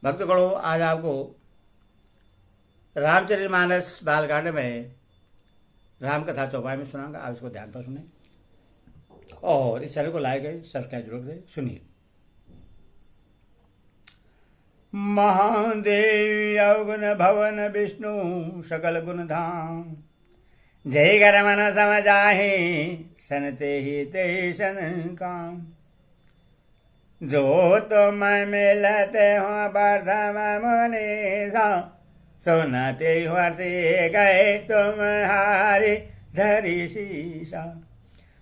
भक्तगणों, आज आपको रामचरितमानस बालकांड में राम कथा चौपाई में सुनाऊंगा। आप इसको ध्यान पर सुने और इस चैनल को लाइक है सब्सक्राइब जरूर करें। सुनिए। महादेव अवगुण भवन विष्णु सकल गुण धाम, जय कर मन समझाहे सनते ही ते सन काम। जो तुम मिलते हो प्रथम मुनीसा, सुनते हो से गए तुम्हारी धरी शीशा।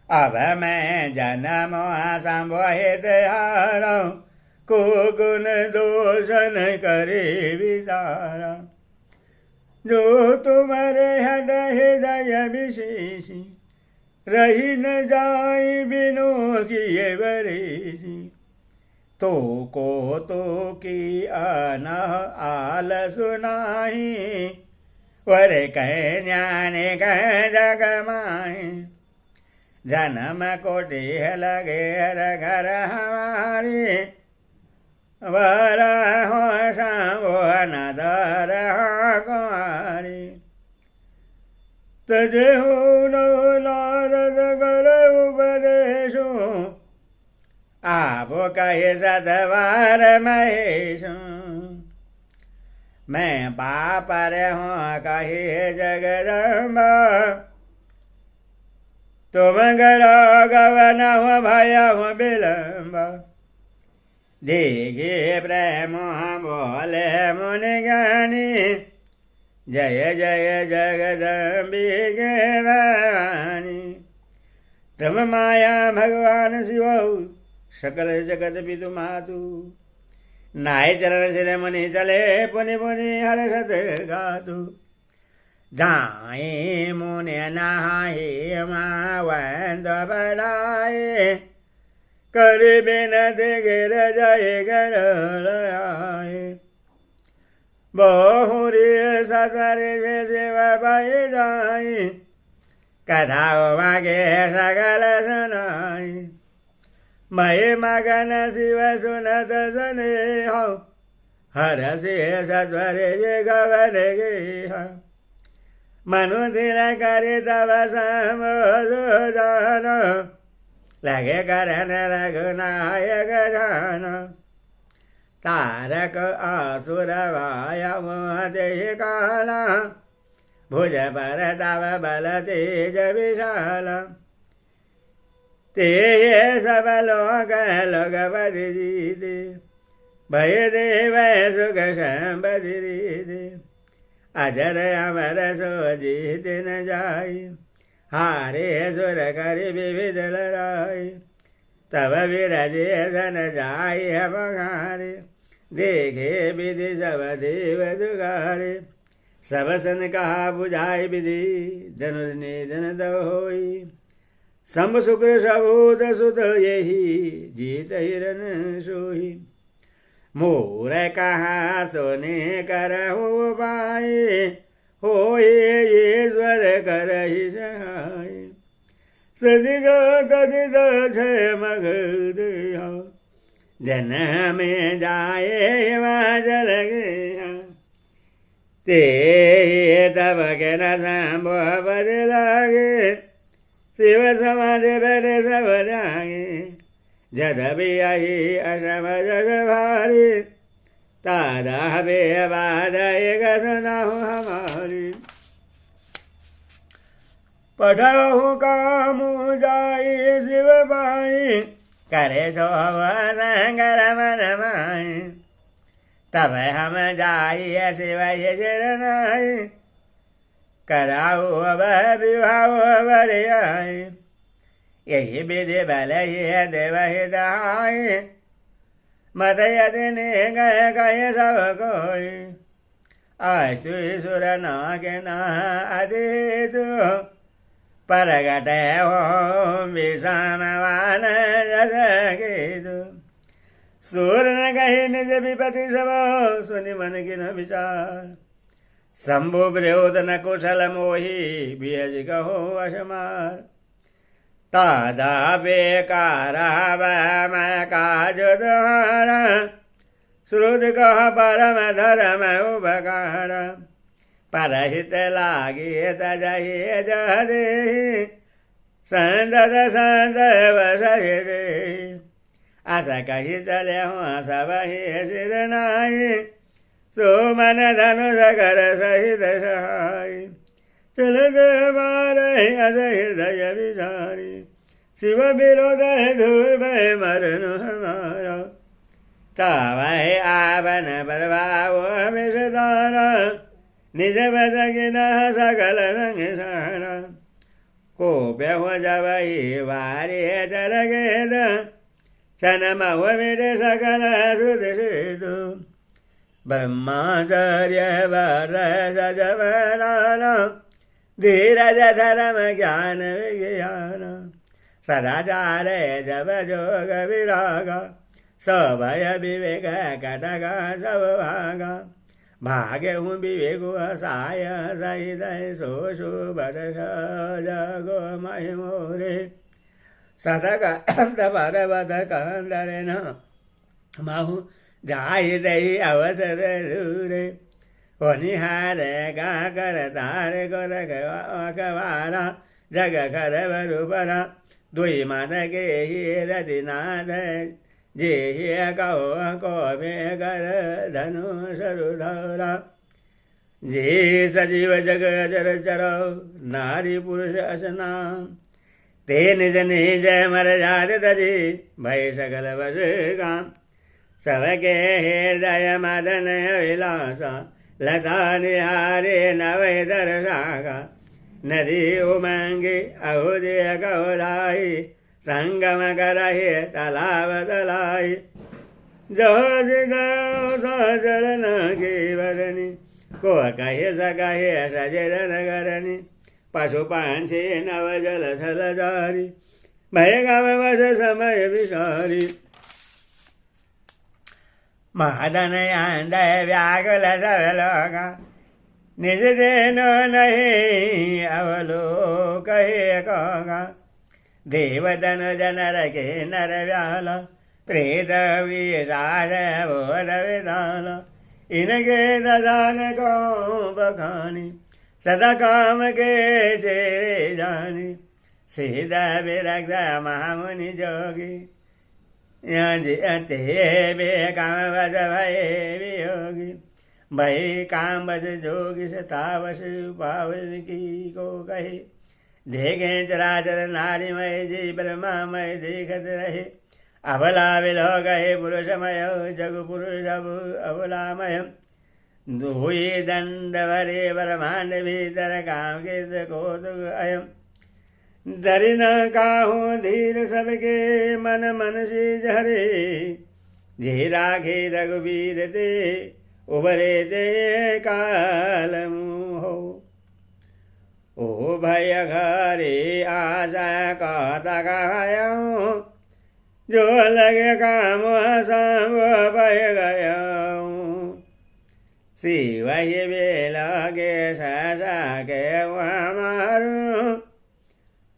अब मैं जन्म संबोहित हारो, को गुण दोषन करे विचारा। जो तुम्हारे हृदय विशेषी, रही न जाए बिनु किए बरेसी। तो को तो की आना आल सुनाही, वर कह ज्ञान कह जग माही। जन्म कोटि लगे घर हमारी, वर हो शंभो नदर कुमारी। तज हो नारद कर उपदेशो, आप कहे सतवार महेश। मैं पापर हूँ कहे जगदम्बा, तुम गरो गवन हो भय हो विलम्ब। देखे प्रेम बोले मुनि ज्ञानी, जय जय जगदम्बिके भवानी। तुम माया भगवान शिव, सकल जगत पितु मातु। नाय चरण सिर मुनि चले, पुनि पुनि हर्षत गातु। जाए मुनि नहाए मावंद बढ़ाए, कर बिनत गिर जाए गरल आए। बहुरी सतर से सेवा पाई जाए, कथा मागे सकल सुनाई। मैं मगन शिव सुनत सने हो, हर से सत्वर ये गवन गे। मनुधिर करे तब समोदान, लगे करन रघुनायक जान। तारक आसुर वाया मोह काला, भुज पर तव बल तेज विशाला। ते सब लोग लोगपति जीते, भय देव सुख संपत्ति रीते। अजर अमर सो जीत न जाय, हारे सुर कर विविध लड़ाई। तब विरजे सन जाय बघारे, देखे विधि सब देव दुगारे। सब सन कहा बुझाई विधि, धनुष निधन दो होई। शंभ शुक्र सबूत सुत यही, जीत हिरन सोही। मोर कहा सोने करहु पाए, होए ईश्वर करहि सहाय। सदिग तदिद छय मग देहा, जन में जाए जल गया। ते तब के न संभव लागे, शिव समाधि बैठे सब जागे। जद भी आई असम जग भारी, तादा बे बाद एक सुनाहु हमारी। पढ़हु काम जाई शिव पाई, करे सो संगर मन माई। तब हम जाई शिव शरणाई, कराऊ अब विवाह बरियाई। यही विधि बल ये देव हिदाय, मत यदि गए गए सब कोई। अस्तु सुर न के न अदितु, परगट हो विषमवान जस केतु। सुर न कही निज विपति सब, सुनि मन किन विचार। शंभु ब्रहोद न कुशल मोही, बियज कहो अशमार। तादा बेकार मैं काज द्वारा, श्रुत कह परम धर्म उपकार परहित लागी तजहि जदे संदत संदव सहिदे आस कही चले हूँ सब ही सिर नाई सुमन धनुष कर सहित सहाय चलत मारे अस हृदय विचारी शिव विरोध धूर भय मरण हमारा तवै आवन प्रभाव विषदारा निज बसगिन सकल रंग सारा कोप्य हो जब वारी चर गेद सन मह मिट सकल श्रुत सिधु ब्रह्मचर्य व्रत सजवदान धीरज धर्म ज्ञान विज्ञान सदाचार जब जोग विराग सभय विवेक कटक सब भागा भाग्य हूँ विवेक साय सहित सो शुभ जगो मय मोरे सतक पर्वत कंदर न महु जाय दही अवसर दूरे निहार गा कर तार कर अखबारा जग कर बरुपरा दुई मात के रतिनाथ जे कहो कौवे कर धनु सरुधरा जे सजीव जग जर चरो नारी पुरुष असनाम ते निज निज मर जात तजी भय सकल वश काम सबके हृदय मदन अभिलाषा लता निहारे नवै दर्शागा नदी उमंगी अहुदय गौराई संगम करहि तालाब तलाई जो सजन की वरनी को कहे सकहे सजन करनी पशु पांछी नव जल थल जारी भय गव वश समय विसारी महादन आंद व्याकुल सब लोगा निज देन नहीं अवलोक कहोगा देवदन जनर के नर व्याल प्रेत विशाल बोध विदाल इनके ददान को बखानी सदा काम के चेरे जानी सीधा विरक्त महामुनि जोगी बे काम बस भय वियोगी भय काम बस जोगी सतावश पावन की को कहे देखे चराचर नारीमय जी ब्रह्मामय देखत रहे अबला विलो गहे पुरुषमय जग पुरुष अबलामय दुई दंड भरे ब्रह्मांड भीतर काम के कौतुक अयम धरि न काहू धीर सबके मन मन से झरे जे राखे रघुवीर ते उबरे ते काल मुहो ओ भय घरे आशा कहता कहूँ जो लगे काम संग भय गयऊँ शिव बेला के ससा के वहाँ मारू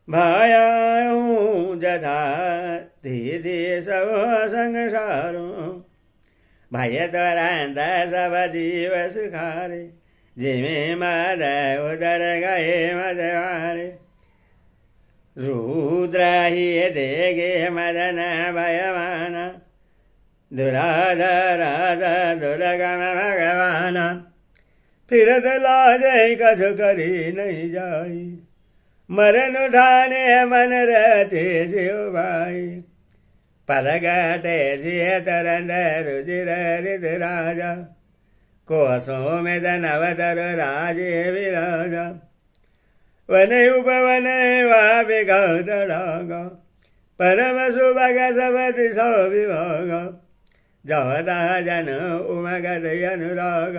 भयाऊँ जथा धीधि सब संसारू भय तुरंत सब जीव सुखारे जिमे मद उदर गए मदवारे रुद्र ही देगे मदन भयवान दुराधर दुर्गम भगवान फिरत लाज कछु करी नहीं जाई मरण उठाने मन रहते शिव भाई परगटे सिंह तरंद रुचिर रिद राजा कोसों में धनवतर राजे विराजा वन उपवन वागा परम सुभग सबति सौ विभाग जवता जन उमगत अनुराग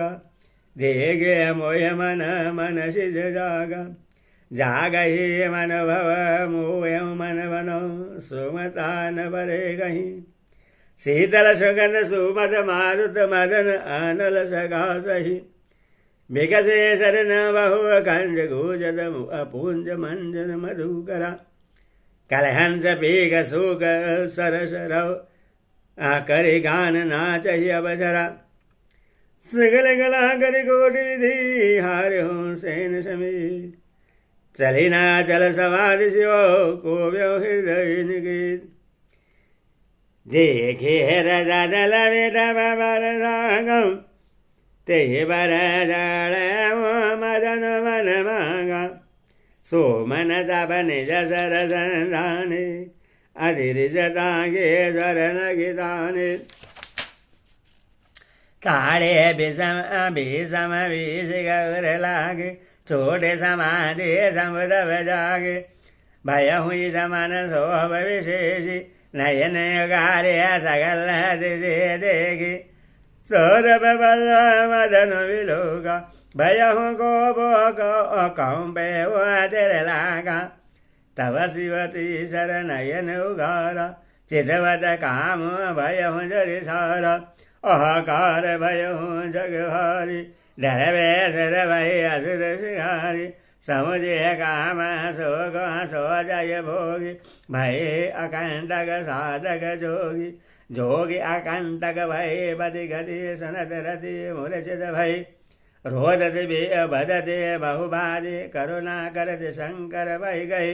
देगे मोह मन मन सिज जागा जागही मन भव मोह मन बनो सुमता न बरे गही शीतल सुगंध सुमद मारुत मदन आनल सगा सही विकसे शरण बहु कंज गुजद अपुंज मंजन मधुकरा कलहंस पीग सुख सरस रव करे गान नाचहि अवसरा सगल गला कर कोटि विधि हारे हो सेन समीर चली ना चल समाधि शिव को व्यो हृदय निगीत देखे राजा दल बेटा बाबर रागम ते बर जड़ मदन मन मांगा सो मन सबन जसर संधाने अधिरिजतांगे स्वरण गीताने ताड़े विषम भीषम विष गौर लागे छोटे समाधि समुद जागे भय हुई समान शोभ विशेषी नयन गारे सकल दिशे देखी सौरभ बल मदन विलोका भय हूँ को कंपे वो तेरे लागा तव शिवती शरणयन उगारा चिदवत काम भय हूँ जरि सारा अहकार भय हूँ जग भारी डर सर भय असुर शिकारी समुझे काम सो जय भोगी भय अकंटक साधक जोगी जोगी अकंटक भय बदि गति सनत रति मूर्छित भय रोदत बदते बहुबादे करुणा करत शंकर भय गए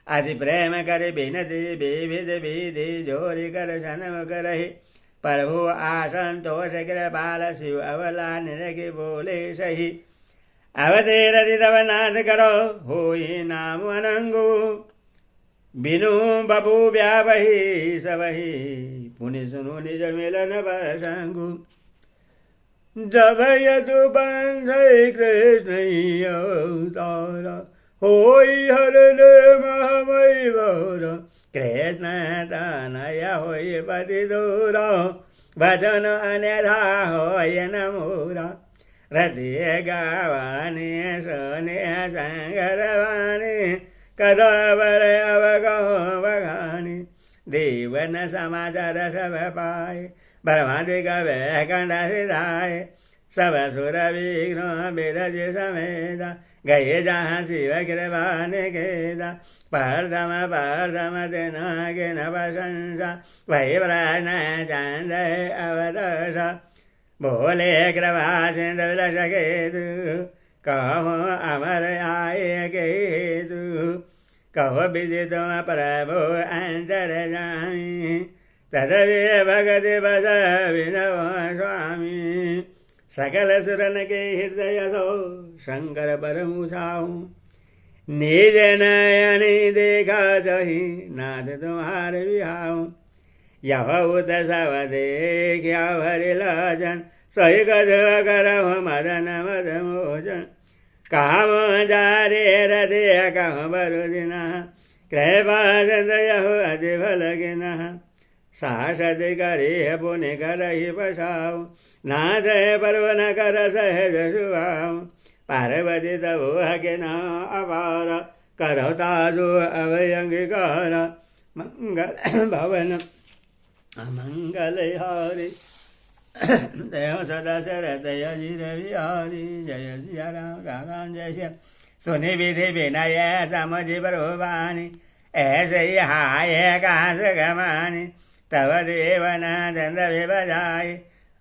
अति प्रेम कर बिनती विविध विधि जोरी कर सनम करहि प्रभु आसंतोष कृपाल शिव अवला निरखि बोले सही अवतेरति तव नाथ करो होई नाम अनंगु बिनु बबू व्यावही सबही पुनि सुनु निज मिलन प्रसंगु जब यदु बंध कृष्ण अवतारा होई हरण महमय भौर कृष्ण तनय होई पति दूरा भजन अन्यथा होय न मूरा हृदय गावानी सोने संगरवानी कदावर अवगहो बगानी देवन समाचार सब पाए ब्रह्मादिक कंठ सिधाए सब सुर विघ्न बिरज समेता गए जहाँ शिव कृपा निकेता परदम परदम दिन गिन प्रशंसा वही प्रश्न चंद अवदशा बोले कृपा सिंध विलस केतु कहो अमर आये केतु कहो विधि तुम प्रभु अंतर जामी तदवे भगति बस विनव स्वामी सकल सुरन के हृदय सो शंकर परमुसाऊ निज नयनी देखा सही नाथ तुम्हारे बिहाऊ यह उत सब देखा भरि लाजन सही गज कर मदन मद मोचन काम जारे हृदय कह बरुदिना कृपा सदयहु अति भल गिना सासद करे पुण्य कर ही बसाऊ नाथ पर्वन कर सहज सुभाऊ पार्वती तबो के न अपार करो ताजो अभयंगिकार मंगल भवन अमंगल हारी देव सदा शरद अजीर बिहारी जय सिया राम राम जय श्याम सुनि विधि विनय समझ प्रभुवानी ऐसे ही हाय काश गमानी तव देवन दंद बजाय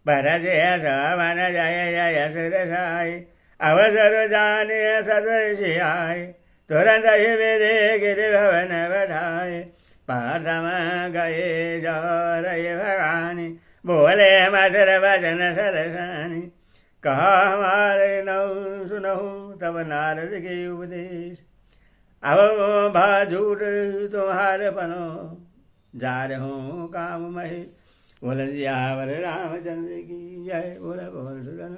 भरसे सवन जय जय सुरसाई अवसर जाने सदृशि आय तुरंत ही विधि गिरि भवन बढ़ाए पार्थम गए जय भवानी बोले मधुर भजन सरसानी कहा हमारे नौ सुनहु तब नारद के उपदेश अब भाजूट तुम्हारे पनो जा रहो काम महे बोल सियावर रामचंद्र की जय बोल बोल सुरन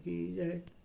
की जय।